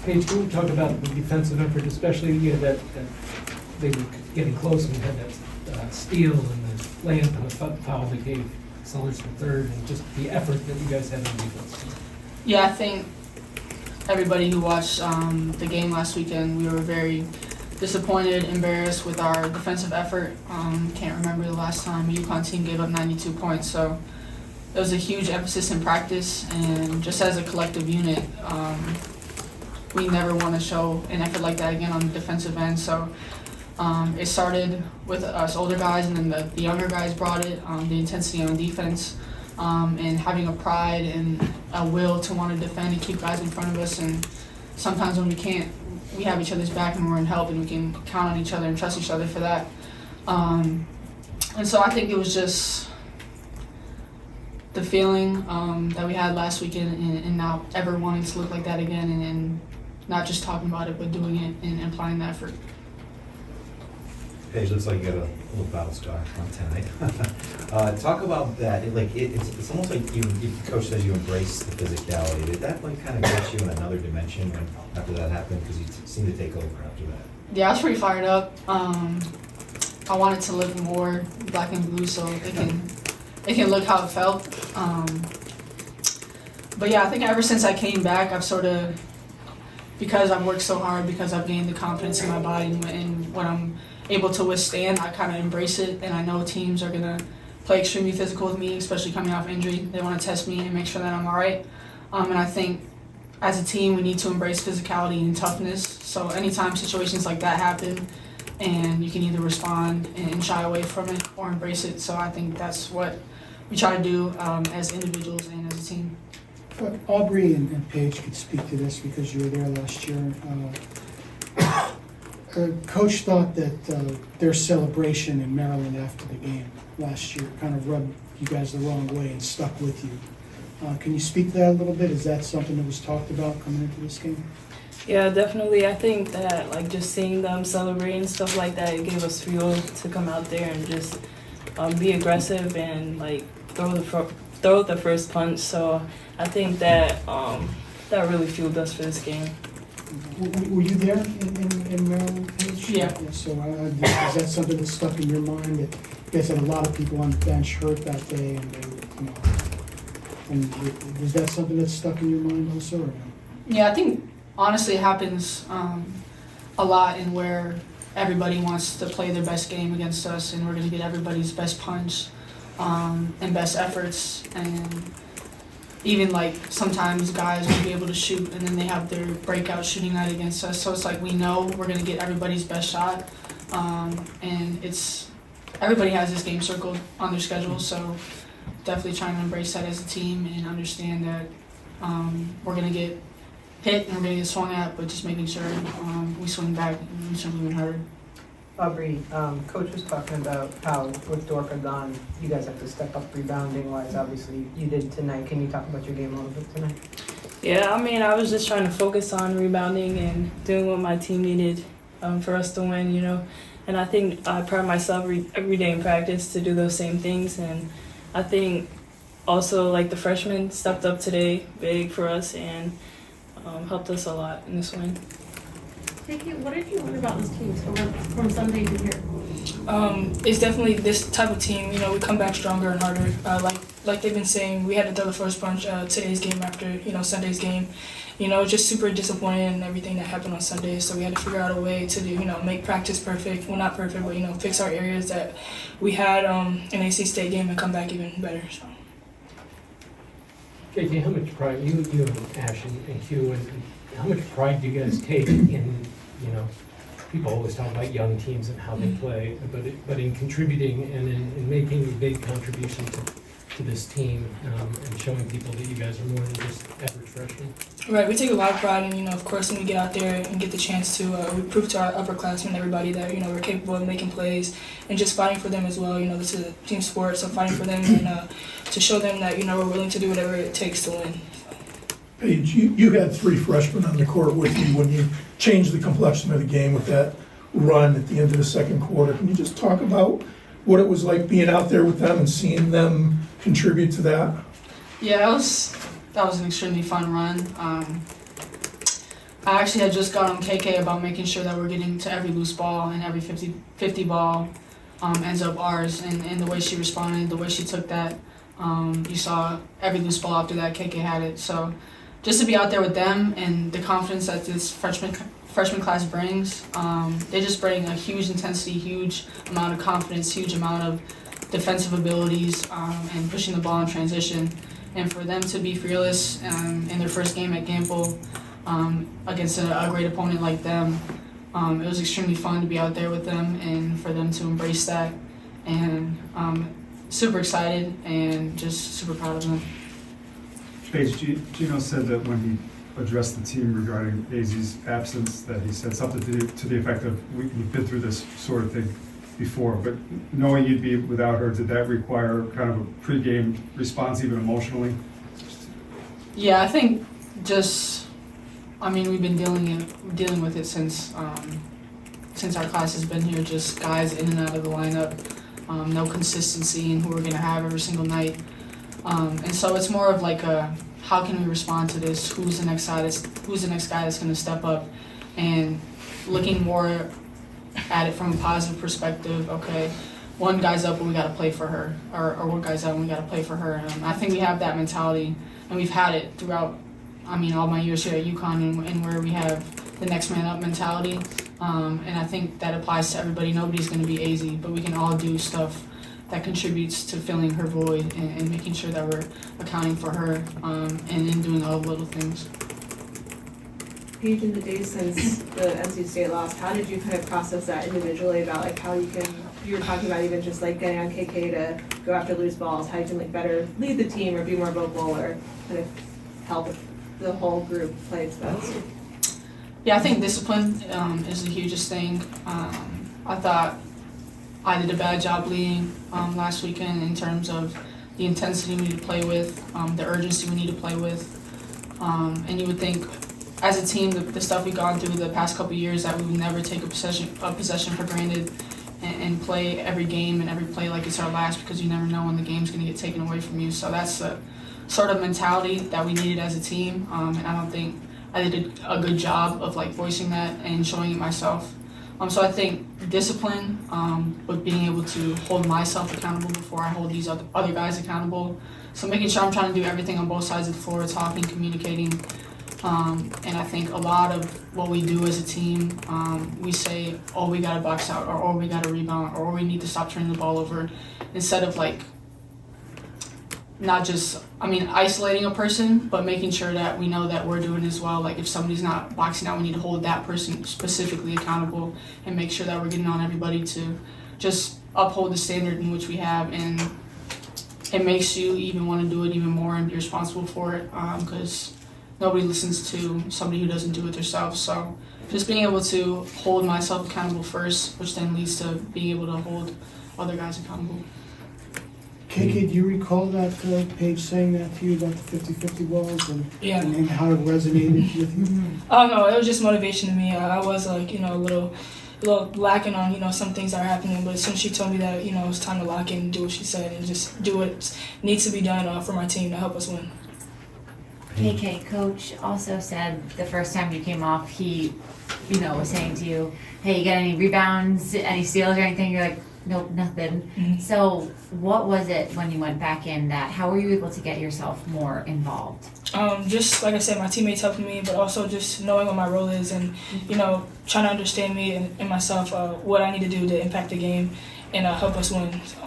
Paige, can we talk about the defensive effort, especially that they were getting close and we had that steal and the layup and the foul that gave Sellers for third, and just the effort that you guys had on defense? Yeah, I think everybody who watched the game last weekend, we were very disappointed, embarrassed with our defensive effort. Can't remember the last time a UConn team gave up 92 points, so it was a huge emphasis in practice, and just as a collective unit, we never want to show an effort like that again on the defensive end. So it started with us older guys, and then the younger guys brought it, the intensity on defense, and having a pride and a will to want to defend and keep guys in front of us. And sometimes when we can't, we have each other's back and we're in help, and we can count on each other and trust each other for that. And so I think it was just the feeling that we had last weekend, and not ever wanting to look like that again, and not just talking about it, but doing it and applying the effort. Paige, looks like you got a little battle scar on tonight. Talk about that. It's almost like the coach says you embrace the physicality. Did that kind of get you in another dimension after that happened? Because you seemed to take over after that. Yeah, I was pretty fired up. I wanted to look more black and blue so it can look how it felt. But yeah, I think ever since I came back, I've sort of, because I've worked so hard, because I've gained the confidence in my body and what I'm able to withstand, I kind of embrace it. And I know teams are going to play extremely physical with me, especially coming off injury. They want to test me and make sure that I'm all right. And I think as a team, we need to embrace physicality and toughness. So anytime situations like that happen, and you can either respond and shy away from it or embrace it. So I think that's what we try to do as individuals and as a team. But Aubrey and Paige could speak to this because you were there last year. Coach thought that their celebration in Maryland after the game last year kind of rubbed you guys the wrong way and stuck with you. Can you speak to that a little bit? Is that something that was talked about coming into this game? Yeah, definitely. I think that just seeing them celebrate and stuff like that, it gave us fuel to come out there and just be aggressive and throw the first punch. So I think that that really fueled us for this game. Were you there in Maryland, Paige? Yeah. So is that something that stuck in your mind, that you guys had a lot of people on the bench hurt that day, and they were, and was that something that stuck in your mind also, or no? Yeah, I think honestly it happens a lot in where everybody wants to play their best game against us, and we're going to get everybody's best punch and best efforts. And even sometimes guys will be able to shoot and then they have their breakout shooting night against us. So it's we know we're going to get everybody's best shot. And everybody has this game circled on their schedule. So definitely trying to embrace that as a team and understand that we're going to get hit and we're going to get swung at, but just making sure we swing back and swing even harder. Aubrey, Coach was talking about how with Dorka gone, you guys have to step up rebounding-wise. Obviously, you did tonight. Can you talk about your game a little bit tonight? Yeah, I was just trying to focus on rebounding and doing what my team needed for us to win, And I think I pride myself every day in practice to do those same things. And I think also the freshmen stepped up today big for us and helped us a lot in this win. What did you learn about this team from Sunday to here? It's definitely this type of team. We come back stronger and harder. Like they've been saying, we had to throw the first punch today's game after Sunday's game. Just super disappointed in everything that happened on Sunday. So we had to figure out a way to do make practice perfect. Well, not perfect, but fix our areas that we had in AC State game and come back even better. So. JJ, how much pride you and Ash and Hugh, and how much pride do you guys take in people always talk about young teams and how they play, but in contributing and in making a big contribution to this team and showing people that you guys are more than just average freshmen? Right, we take a lot of pride in, of course, when we get out there and get the chance to we prove to our upperclassmen and everybody that, we're capable of making plays and just fighting for them as well. This is a team sport, so fighting for them and to show them that, we're willing to do whatever it takes to win. Paige, you had three freshmen on the court with you when you changed the complexion of the game with that run at the end of the second quarter. Can you just talk about what it was like being out there with them and seeing them contribute to that? Yeah, that was an extremely fun run. I actually had just got on KK about making sure that we're getting to every loose ball and every 50 ball ends up ours. And the way she responded, the way she took that, you saw every loose ball after that, KK had it. So just to be out there with them and the confidence that this freshman class brings, they just bring a huge intensity, huge amount of confidence, huge amount of defensive abilities, and pushing the ball in transition. And for them to be fearless in their first game at Gamble against a great opponent like them, it was extremely fun to be out there with them and for them to embrace that. And super excited and just super proud of them. Paige, Gino said that when he addressed the team regarding AZ's absence, that he said something to the effect of, we've been through this sort of thing before, but knowing you'd be without her, did that require kind of a pregame response, even emotionally? Yeah, I think we've been dealing with it since our class has been here, just guys in and out of the lineup, no consistency in who we're gonna have every single night. And so it's more of like how can we respond to this? Who's the next guy that's gonna step up? And looking more at it from a positive perspective. Okay, one guy's up, but we gotta play for her, or one guy's up, and we gotta play for her. And I think we have that mentality, and we've had it throughout. All my years here at UConn, and where we have the next man up mentality. And I think that applies to everybody. Nobody's gonna be AZ, but we can all do stuff that contributes to filling her void and making sure that we're accounting for her, and in doing all the little things. Paige, in the days since the NC State loss, how did you kind of process that individually about like how you were talking about even just like getting on KK to go after loose balls, how you can like better lead the team or be more vocal or kind of help the whole group play its best? Yeah, I think discipline is the hugest thing. I thought I did a bad job leading last weekend in terms of the intensity we need to play with, the urgency we need to play with. And you would think, as a team, the stuff we've gone through the past couple of years, that we would never take a possession for granted and play every game and every play like it's our last, because you never know when the game's going to get taken away from you. So that's the sort of mentality that we needed as a team, and I don't think I did a good job of like voicing that and showing it myself. So I think discipline, but being able to hold myself accountable before I hold these other guys accountable. So making sure I'm trying to do everything on both sides of the floor, talking, communicating. And I think a lot of what we do as a team, we say, oh, we gotta box out, or we gotta rebound, or we need to stop turning the ball over, instead of like not just, isolating a person, but making sure that we know that we're doing as well. Like if somebody's not boxing out, we need to hold that person specifically accountable and make sure that we're getting on everybody to just uphold the standard in which we have. And it makes you even want to do it even more and be responsible for it, because nobody listens to somebody who doesn't do it themselves. So just being able to hold myself accountable first, which then leads to being able to hold other guys accountable. KK, do you recall that Paige saying that to you about the 50-50 balls Yeah. and how it resonated with you? Oh no, it was just motivation to me. I was like, a little lacking on, some things that are happening, but as soon as she told me that, it was time to lock in and do what she said and just do what needs to be done for my team to help us win. KK, coach also said the first time you came off, he, was saying to you, hey, you got any rebounds, any steals or anything? You're like, nope, nothing. Mm-hmm. So what was it when you went back in that, how were you able to get yourself more involved? Just like I said, my teammates helping me, but also just knowing what my role is and, trying to understand me and myself, what I need to do to impact the game and help us win. So.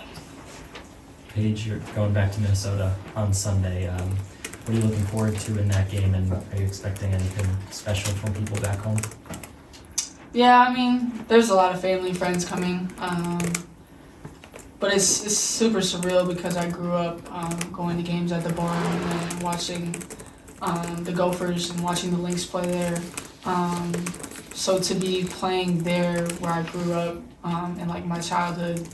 Paige, you're going back to Minnesota on Sunday. What are you looking forward to in that game, and are you expecting anything special from people back home? Yeah, there's a lot of family and friends coming, but it's super surreal because I grew up going to games at the Barn and watching the Gophers and watching the Lynx play there. So to be playing there where I grew up in like my childhood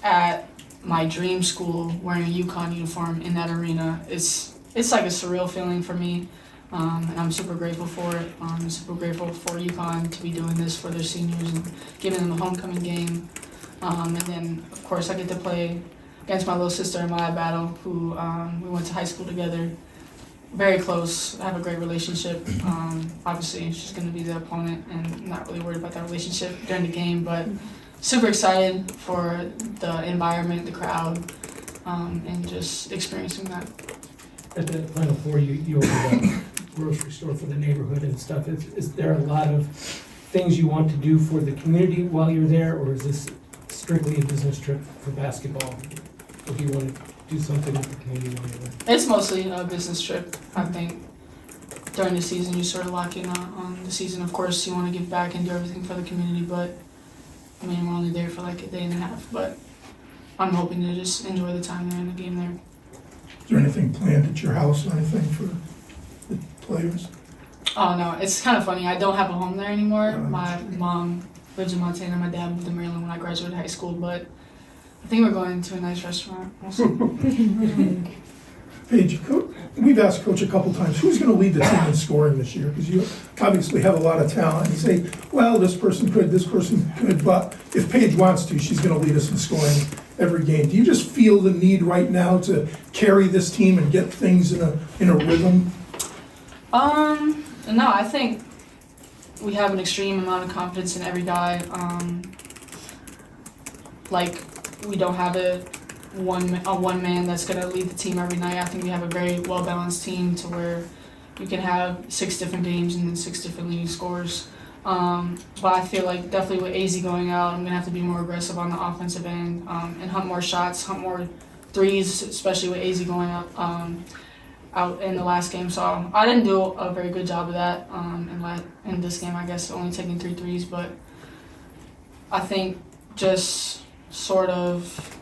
at my dream school wearing a UConn uniform in that arena, it's like a surreal feeling for me. And I'm super grateful for it. I'm super grateful for UConn to be doing this for their seniors and giving them a homecoming game. And then, of course, I get to play against my little sister in my battle, who we went to high school together. very close. I have a great relationship. Obviously, she's going to be the opponent, and I'm not really worried about that relationship during the game. But super excited for the environment, the crowd, and just experiencing that. At the Final Four, you opened a grocery store for the neighborhood and stuff. Is there a lot of things you want to do for the community while you're there, or is this strictly a business trip for basketball? Or do you want to do something with the community while you're there? It's mostly a business trip. I think during the season, you sort of lock in on the season. Of course, you want to give back and do everything for the community, but I mean, we're only there for like a day and a half. But I'm hoping to just enjoy the time there and the game there. Is there anything planned at your house or anything for the players? Oh no, it's kind of funny. I don't have a home there anymore. Oh, My mom lives in Montana. My dad moved to Maryland when I graduated high school, but I think we're going to a nice restaurant. We'll see. Paige, we've asked Coach a couple times, who's going to lead the team in scoring this year? Because you obviously have a lot of talent. You say, well, this person could, but if Paige wants to, she's going to lead us in scoring every game. Do you just feel the need right now to carry this team and get things in a rhythm? No, I think we have an extreme amount of confidence in every guy. Like, we don't have a one man that's gonna lead the team every night. I think we have a very well balanced team to where you can have 6 different games and then 6 different leading scorers. But I feel like definitely with AZ going out, I'm gonna have to be more aggressive on the offensive end and hunt more shots, hunt more threes, especially with AZ going out in the last game. So I didn't do a very good job of that in this game. I guess only taking 3 threes, but I think just sort of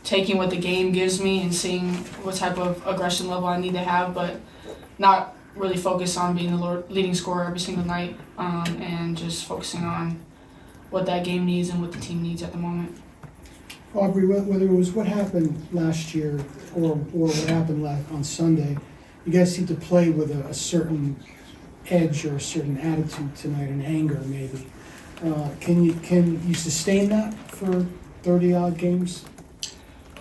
taking what the game gives me and seeing what type of aggression level I need to have, but not really focus on being the leading scorer every single night, and just focusing on what that game needs and what the team needs at the moment. Aubrey, whether it was what happened last year or what happened on Sunday, you guys seem to play with a certain edge or a certain attitude tonight, an anger maybe. Can you sustain that for 30-odd games?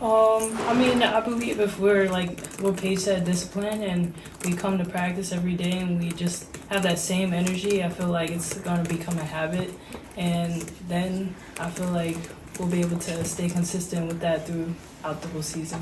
I mean, I believe if we're, like what Paige said, disciplined, and we come to practice every day and we just have that same energy, I feel like it's going to become a habit. And then I feel like we'll be able to stay consistent with that throughout the whole season.